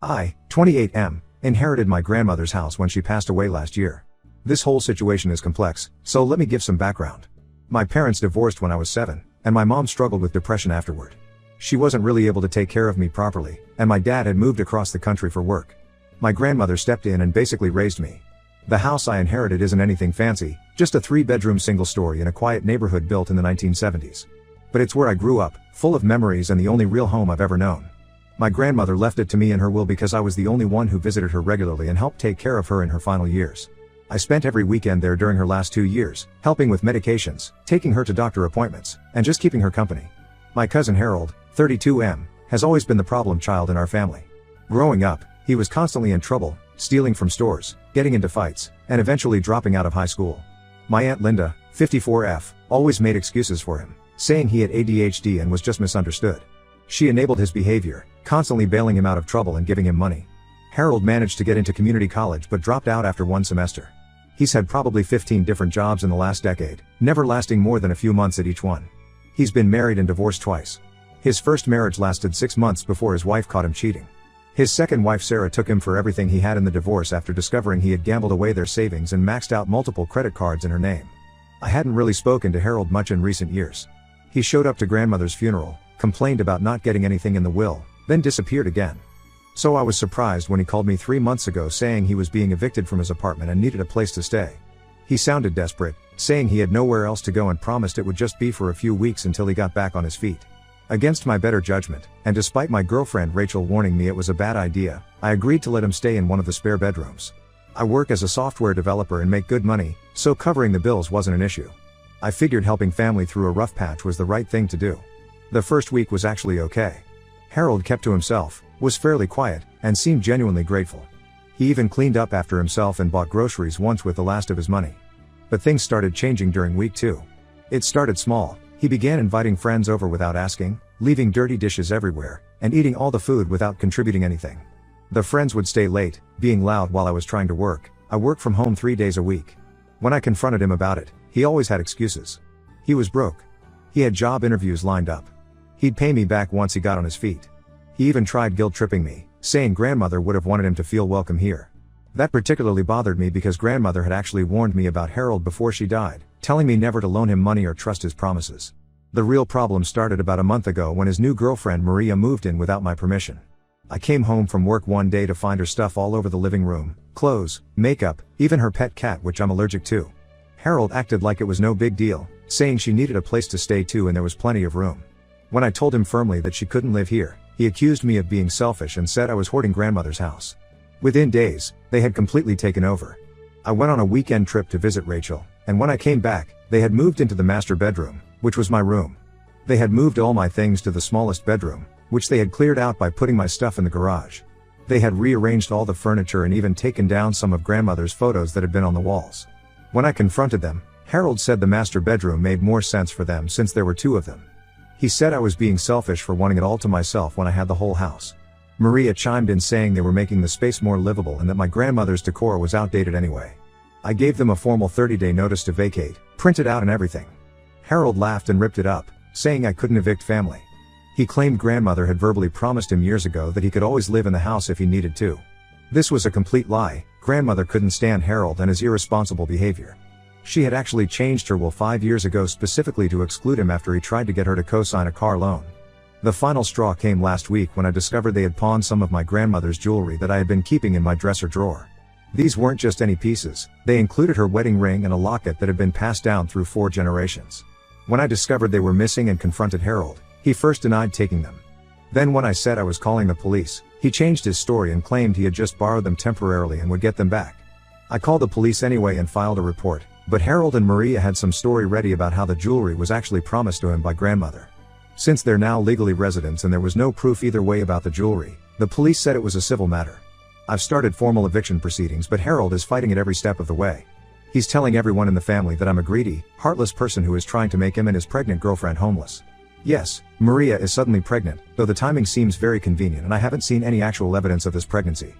I, 28M, inherited my grandmother's house when she passed away last year. This whole situation is complex, so let me give some background. My parents divorced when I was 7, and my mom struggled with depression afterward. She wasn't really able to take care of me properly, and my dad had moved across the country for work. My grandmother stepped in and basically raised me. The house I inherited isn't anything fancy, just a 3-bedroom single-story in a quiet neighborhood built in the 1970s. But it's where I grew up, full of memories and the only real home I've ever known. My grandmother left it to me in her will because I was the only one who visited her regularly and helped take care of her in her final years. I spent every weekend there during her last 2 years, helping with medications, taking her to doctor appointments, and just keeping her company. My cousin Harold, 32M, has always been the problem child in our family. Growing up, he was constantly in trouble, stealing from stores, getting into fights, and eventually dropping out of high school. My Aunt Linda, 54F, always made excuses for him, saying he had ADHD and was just misunderstood. She enabled his behavior, constantly bailing him out of trouble and giving him money. Harold managed to get into community college but dropped out after 1 semester. He's had probably 15 different jobs in the last decade, never lasting more than a few months at each one. He's been married and divorced twice. His first marriage lasted 6 months before his wife caught him cheating. His second wife Sarah took him for everything he had in the divorce after discovering he had gambled away their savings and maxed out multiple credit cards in her name. I hadn't really spoken to Harold much in recent years. He showed up to grandmother's funeral, complained about not getting anything in the will, then disappeared again. So I was surprised when he called me 3 months ago saying he was being evicted from his apartment and needed a place to stay. He sounded desperate, saying he had nowhere else to go and promised it would just be for a few weeks until he got back on his feet. Against my better judgment, and despite my girlfriend Rachel warning me it was a bad idea, I agreed to let him stay in one of the spare bedrooms. I work as a software developer and make good money, so covering the bills wasn't an issue. I figured helping family through a rough patch was the right thing to do. The first week was actually okay. Harold kept to himself, was fairly quiet, and seemed genuinely grateful. He even cleaned up after himself and bought groceries once with the last of his money. But things started changing during week 2. It started small. He began inviting friends over without asking, leaving dirty dishes everywhere, and eating all the food without contributing anything. The friends would stay late, being loud while I was trying to work. I work from home 3 days a week. When I confronted him about it, he always had excuses. He was broke. He had job interviews lined up. He'd pay me back once he got on his feet. He even tried guilt-tripping me, saying grandmother would have wanted him to feel welcome here. That particularly bothered me because grandmother had actually warned me about Harold before she died, telling me never to loan him money or trust his promises. The real problem started about a month ago when his new girlfriend Maria moved in without my permission. I came home from work one day to find her stuff all over the living room, clothes, makeup, even her pet cat which I'm allergic to. Harold acted like it was no big deal, saying she needed a place to stay too and there was plenty of room. When I told him firmly that she couldn't live here, he accused me of being selfish and said I was hoarding grandmother's house. Within days, they had completely taken over. I went on a weekend trip to visit Rachel, and when I came back, they had moved into the master bedroom, which was my room. They had moved all my things to the smallest bedroom, which they had cleared out by putting my stuff in the garage. They had rearranged all the furniture and even taken down some of grandmother's photos that had been on the walls. When I confronted them, Harold said the master bedroom made more sense for them since there were 2 of them. He said I was being selfish for wanting it all to myself when I had the whole house. Maria chimed in saying they were making the space more livable and that my grandmother's decor was outdated anyway. I gave them a formal 30-day notice to vacate, printed out and everything. Harold laughed and ripped it up, saying I couldn't evict family. He claimed grandmother had verbally promised him years ago that he could always live in the house if he needed to. This was a complete lie. Grandmother couldn't stand Harold and his irresponsible behavior. She had actually changed her will 5 years ago specifically to exclude him after he tried to get her to co-sign a car loan. The final straw came last week when I discovered they had pawned some of my grandmother's jewelry that I had been keeping in my dresser drawer. These weren't just any pieces, they included her wedding ring and a locket that had been passed down through 4 generations. When I discovered they were missing and confronted Harold, he first denied taking them. Then when I said I was calling the police, he changed his story and claimed he had just borrowed them temporarily and would get them back. I called the police anyway and filed a report, but Harold and Maria had some story ready about how the jewelry was actually promised to him by grandmother. Since they're now legally residents and there was no proof either way about the jewelry, the police said it was a civil matter. I've started formal eviction proceedings but Harold is fighting it every step of the way. He's telling everyone in the family that I'm a greedy, heartless person who is trying to make him and his pregnant girlfriend homeless. Yes, Maria is suddenly pregnant, though the timing seems very convenient and I haven't seen any actual evidence of this pregnancy.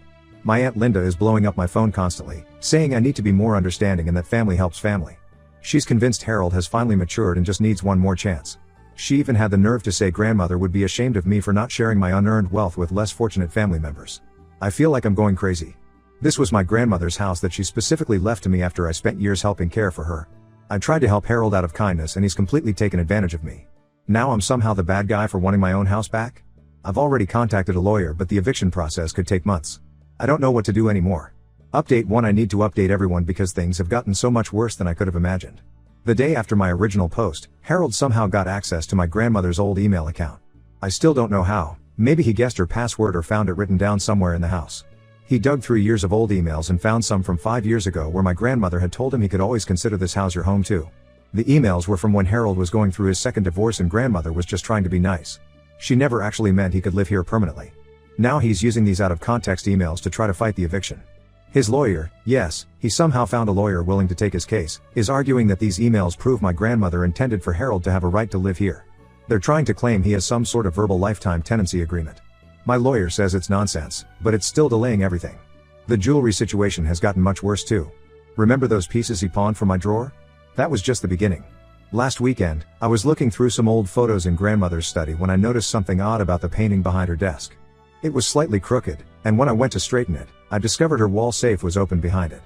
My Aunt Linda is blowing up my phone constantly, saying I need to be more understanding and that family helps family. She's convinced Harold has finally matured and just needs one more chance. She even had the nerve to say grandmother would be ashamed of me for not sharing my unearned wealth with less fortunate family members. I feel like I'm going crazy. This was my grandmother's house that she specifically left to me after I spent years helping care for her. I tried to help Harold out of kindness and he's completely taken advantage of me. Now I'm somehow the bad guy for wanting my own house back? I've already contacted a lawyer, but the eviction process could take months. I don't know what to do anymore. Update 1: I need to update everyone because things have gotten so much worse than I could have imagined. The day after my original post, Harold somehow got access to my grandmother's old email account. I still don't know how. Maybe he guessed her password or found it written down somewhere in the house. He dug through years of old emails and found some from 5 years ago where my grandmother had told him he could always consider this house your home too. The emails were from when Harold was going through his second divorce and grandmother was just trying to be nice. She never actually meant he could live here permanently. Now he's using these out of context emails to try to fight the eviction. His lawyer, yes, he somehow found a lawyer willing to take his case, is arguing that these emails prove my grandmother intended for Harold to have a right to live here. They're trying to claim he has some sort of verbal lifetime tenancy agreement. My lawyer says it's nonsense, but it's still delaying everything. The jewelry situation has gotten much worse too. Remember those pieces he pawned from my drawer? That was just the beginning. Last weekend, I was looking through some old photos in grandmother's study when I noticed something odd about the painting behind her desk. It was slightly crooked, and when I went to straighten it, I discovered her wall safe was open behind it.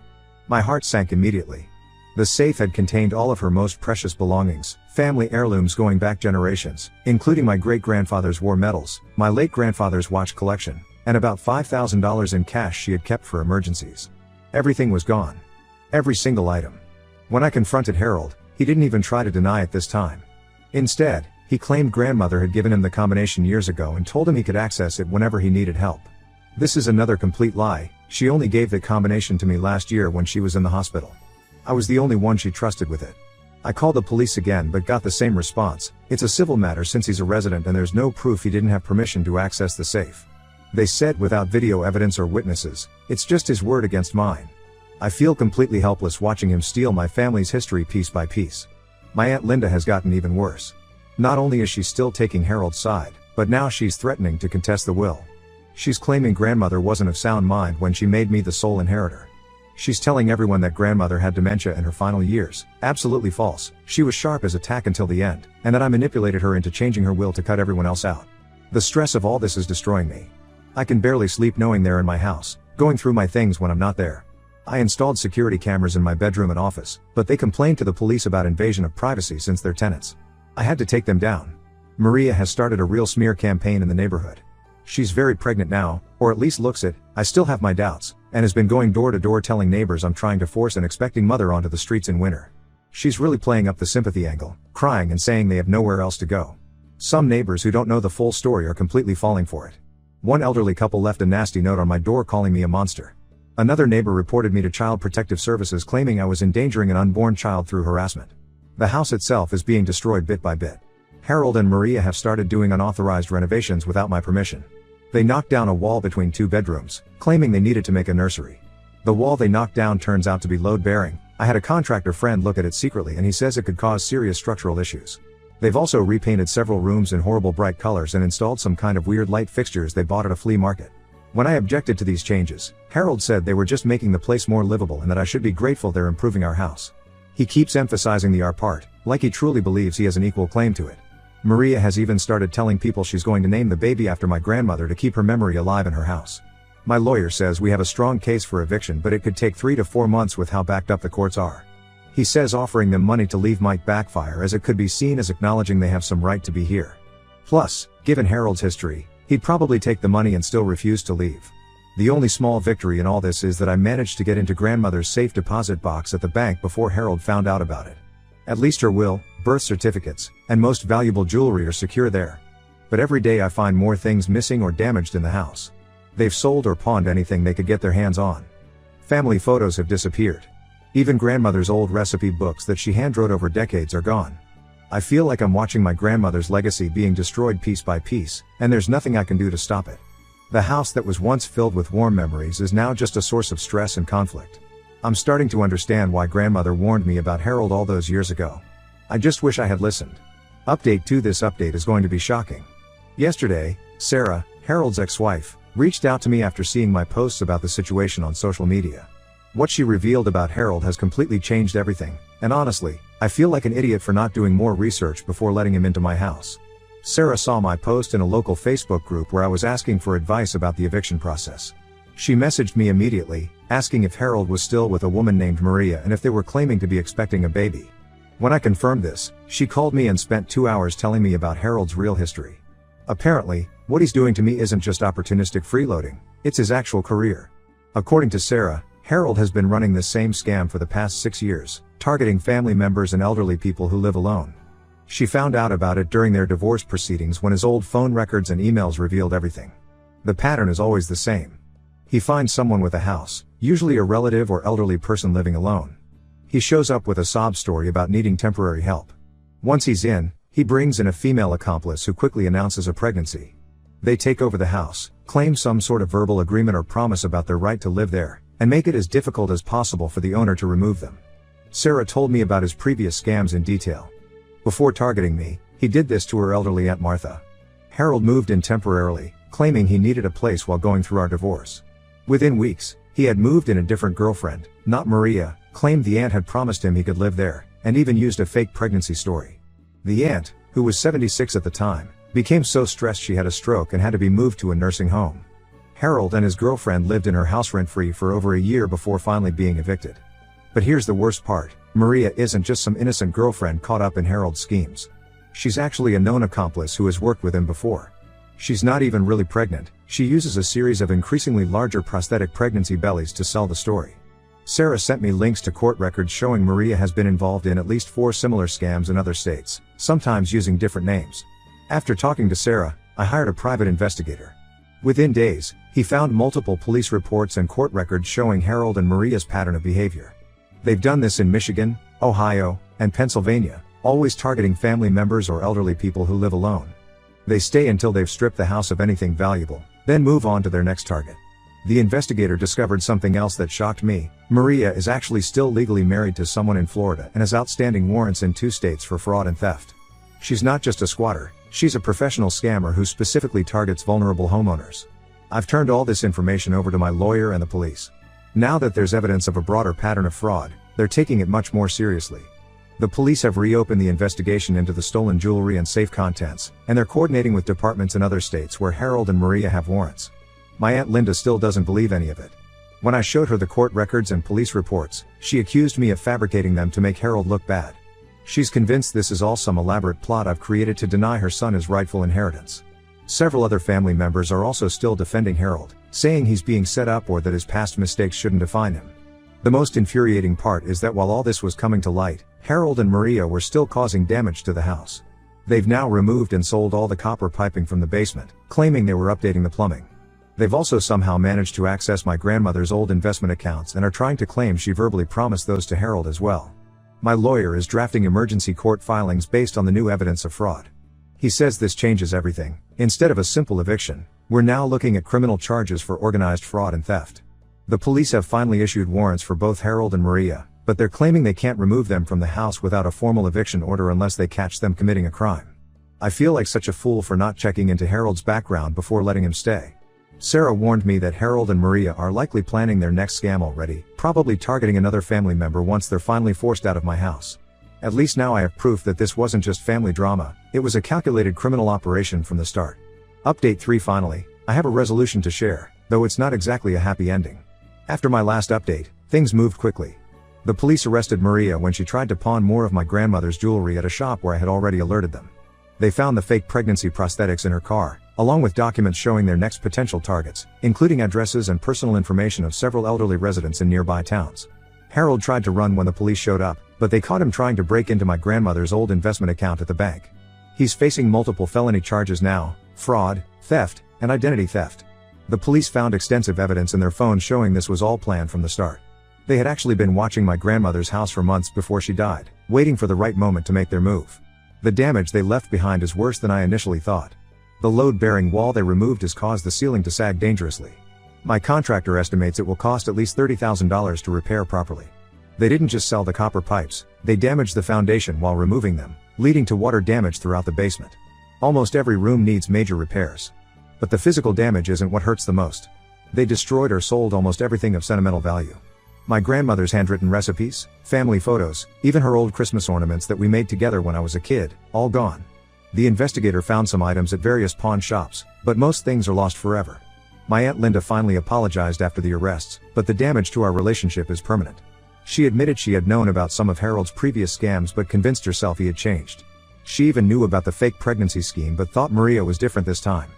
My heart sank immediately. The safe had contained all of her most precious belongings, family heirlooms going back generations, including my great-grandfather's war medals, my late grandfather's watch collection, and about $5,000 in cash she had kept for emergencies. Everything was gone. Every single item. When I confronted Harold, he didn't even try to deny it this time. Instead, he claimed grandmother had given him the combination years ago and told him he could access it whenever he needed help. This is another complete lie. She only gave the combination to me last year when she was in the hospital. I was the only one she trusted with it. I called the police again but got the same response. It's a civil matter since he's a resident and there's no proof he didn't have permission to access the safe. They said without video evidence or witnesses, it's just his word against mine. I feel completely helpless watching him steal my family's history piece by piece. My Aunt Linda has gotten even worse. Not only is she still taking Harold's side, but now she's threatening to contest the will. She's claiming grandmother wasn't of sound mind when she made me the sole inheritor. She's telling everyone that grandmother had dementia in her final years. Absolutely false. She was sharp as a tack until the end, and that I manipulated her into changing her will to cut everyone else out. The stress of all this is destroying me. I can barely sleep knowing they're in my house, going through my things when I'm not there. I installed security cameras in my bedroom and office, but they complained to the police about invasion of privacy since they're tenants. I had to take them down. Maria has started a real smear campaign in the neighborhood. She's very pregnant now, or at least looks it. I still have my doubts, and has been going door to door telling neighbors I'm trying to force an expecting mother onto the streets in winter. She's really playing up the sympathy angle, crying and saying they have nowhere else to go. Some neighbors who don't know the full story are completely falling for it. One elderly couple left a nasty note on my door calling me a monster. Another neighbor reported me to Child Protective Services claiming I was endangering an unborn child through harassment. The house itself is being destroyed bit by bit. Harold and Maria have started doing unauthorized renovations without my permission. They knocked down a wall between 2 bedrooms, claiming they needed to make a nursery. The wall they knocked down turns out to be load-bearing. I had a contractor friend look at it secretly and he says it could cause serious structural issues. They've also repainted several rooms in horrible bright colors and installed some kind of weird light fixtures they bought at a flea market. When I objected to these changes, Harold said they were just making the place more livable and that I should be grateful they're improving our house. He keeps emphasizing the our part, like he truly believes he has an equal claim to it. Maria has even started telling people she's going to name the baby after my grandmother to keep her memory alive in her house. My lawyer says we have a strong case for eviction, but it could take 3 to 4 months with how backed up the courts are. He says offering them money to leave might backfire as it could be seen as acknowledging they have some right to be here. Plus, given Harold's history, he'd probably take the money and still refuse to leave. The only small victory in all this is that I managed to get into grandmother's safe deposit box at the bank before Harold found out about it. At least her will, birth certificates, and most valuable jewelry are secure there. But every day I find more things missing or damaged in the house. They've sold or pawned anything they could get their hands on. Family photos have disappeared. Even grandmother's old recipe books that she handwrote over decades are gone. I feel like I'm watching my grandmother's legacy being destroyed piece by piece, and there's nothing I can do to stop it. The house that was once filled with warm memories is now just a source of stress and conflict. I'm starting to understand why grandmother warned me about Harold all those years ago. I just wish I had listened. Update 2: This update is going to be shocking. Yesterday, Sarah, Harold's ex-wife, reached out to me after seeing my posts about the situation on social media. What she revealed about Harold has completely changed everything, and honestly, I feel like an idiot for not doing more research before letting him into my house. Sarah saw my post in a local Facebook group where I was asking for advice about the eviction process. She messaged me immediately, asking if Harold was still with a woman named Maria and if they were claiming to be expecting a baby. When I confirmed this, she called me and spent 2 hours telling me about Harold's real history. Apparently, what he's doing to me isn't just opportunistic freeloading, it's his actual career. According to Sarah, Harold has been running this same scam for the past 6 years, targeting family members and elderly people who live alone. She found out about it during their divorce proceedings when his old phone records and emails revealed everything. The pattern is always the same. He finds someone with a house, usually a relative or elderly person living alone. He shows up with a sob story about needing temporary help. Once he's in, he brings in a female accomplice who quickly announces a pregnancy. They take over the house, claim some sort of verbal agreement or promise about their right to live there, and make it as difficult as possible for the owner to remove them. Sarah told me about his previous scams in detail. Before targeting me, he did this to her elderly Aunt Martha. Harold moved in temporarily, claiming he needed a place while going through our divorce. Within weeks, he had moved in a different girlfriend, not Maria, claimed the aunt had promised him he could live there, and even used a fake pregnancy story. The aunt, who was 76 at the time, became so stressed she had a stroke and had to be moved to a nursing home. Harold and his girlfriend lived in her house rent-free for over a year before finally being evicted. But here's the worst part, Maria isn't just some innocent girlfriend caught up in Harold's schemes. She's actually a known accomplice who has worked with him before. She's not even really pregnant, she uses a series of increasingly larger prosthetic pregnancy bellies to sell the story. Sarah sent me links to court records showing Maria has been involved in at least 4 similar scams in other states, sometimes using different names. After talking to Sarah, I hired a private investigator. Within days, he found multiple police reports and court records showing Harold and Maria's pattern of behavior. They've done this in Michigan, Ohio, and Pennsylvania, always targeting family members or elderly people who live alone. They stay until they've stripped the house of anything valuable, then move on to their next target. The investigator discovered something else that shocked me. Maria is actually still legally married to someone in Florida and has outstanding warrants in 2 states for fraud and theft. She's not just a squatter, she's a professional scammer who specifically targets vulnerable homeowners. I've turned all this information over to my lawyer and the police. Now that there's evidence of a broader pattern of fraud, they're taking it much more seriously. The police have reopened the investigation into the stolen jewelry and safe contents, and they're coordinating with departments in other states where Harold and Maria have warrants. My Aunt Linda still doesn't believe any of it. When I showed her the court records and police reports, she accused me of fabricating them to make Harold look bad. She's convinced this is all some elaborate plot I've created to deny her son his rightful inheritance. Several other family members are also still defending Harold, saying he's being set up or that his past mistakes shouldn't define him. The most infuriating part is that while all this was coming to light, Harold and Maria were still causing damage to the house. They've now removed and sold all the copper piping from the basement, claiming they were updating the plumbing. They've also somehow managed to access my grandmother's old investment accounts and are trying to claim she verbally promised those to Harold as well. My lawyer is drafting emergency court filings based on the new evidence of fraud. He says this changes everything. Instead of a simple eviction, we're now looking at criminal charges for organized fraud and theft. The police have finally issued warrants for both Harold and Maria, but they're claiming they can't remove them from the house without a formal eviction order unless they catch them committing a crime. I feel like such a fool for not checking into Harold's background before letting him stay. Sarah warned me that Harold and Maria are likely planning their next scam already, probably targeting another family member once they're finally forced out of my house. At least now I have proof that this wasn't just family drama, it was a calculated criminal operation from the start. Update 3 Finally, I have a resolution to share, though it's not exactly a happy ending. After my last update, things moved quickly. The police arrested Maria when she tried to pawn more of my grandmother's jewelry at a shop where I had already alerted them. They found the fake pregnancy prosthetics in her car, along with documents showing their next potential targets, including addresses and personal information of several elderly residents in nearby towns. Harold tried to run when the police showed up, but they caught him trying to break into my grandmother's old investment account at the bank. He's facing multiple felony charges now: fraud, theft, and identity theft. The police found extensive evidence in their phones showing this was all planned from the start. They had actually been watching my grandmother's house for months before she died, waiting for the right moment to make their move. The damage they left behind is worse than I initially thought. The load-bearing wall they removed has caused the ceiling to sag dangerously. My contractor estimates it will cost at least $30,000 to repair properly. They didn't just sell the copper pipes, they damaged the foundation while removing them, leading to water damage throughout the basement. Almost every room needs major repairs. But the physical damage isn't what hurts the most. They destroyed or sold almost everything of sentimental value. My grandmother's handwritten recipes, family photos, even her old Christmas ornaments that we made together when I was a kid, all gone. The investigator found some items at various pawn shops, but most things are lost forever. My Aunt Linda finally apologized after the arrests, but the damage to our relationship is permanent. She admitted she had known about some of Harold's previous scams but convinced herself he had changed. She even knew about the fake pregnancy scheme but thought Maria was different this time.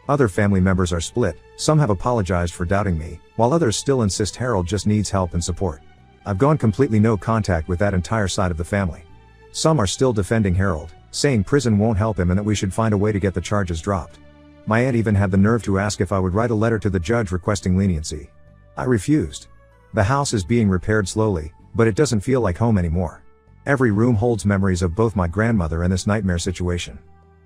Other family members are split, some have apologized for doubting me, while others still insist Harold just needs help and support. I've gone completely no contact with that entire side of the family. Some are still defending Harold, saying prison won't help him and that we should find a way to get the charges dropped. My aunt even had the nerve to ask if I would write a letter to the judge requesting leniency. I refused. The house is being repaired slowly, but it doesn't feel like home anymore. Every room holds memories of both my grandmother and this nightmare situation.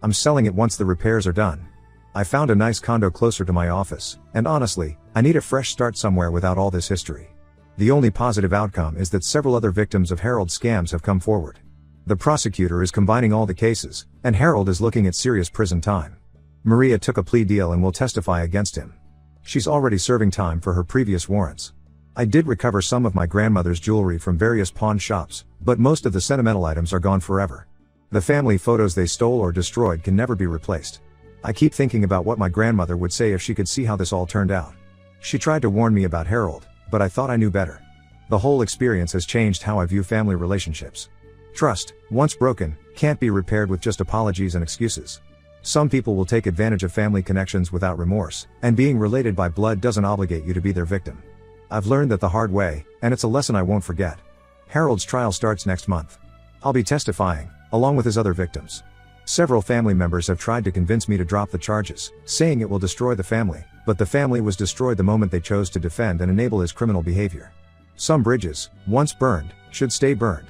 I'm selling it once the repairs are done. I found a nice condo closer to my office, and honestly, I need a fresh start somewhere without all this history. The only positive outcome is that several other victims of Harold's scams have come forward. The prosecutor is combining all the cases, and Harold is looking at serious prison time. Maria took a plea deal and will testify against him. She's already serving time for her previous warrants. I did recover some of my grandmother's jewelry from various pawn shops, but most of the sentimental items are gone forever. The family photos they stole or destroyed can never be replaced. I keep thinking about what my grandmother would say if she could see how this all turned out. She tried to warn me about Harold, but I thought I knew better. The whole experience has changed how I view family relationships. Trust, once broken, can't be repaired with just apologies and excuses. Some people will take advantage of family connections without remorse, and being related by blood doesn't obligate you to be their victim. I've learned that the hard way, and it's a lesson I won't forget. Harold's trial starts next month. I'll be testifying, along with his other victims. Several family members have tried to convince me to drop the charges, saying it will destroy the family, but the family was destroyed the moment they chose to defend and enable his criminal behavior. Some bridges, once burned, should stay burned.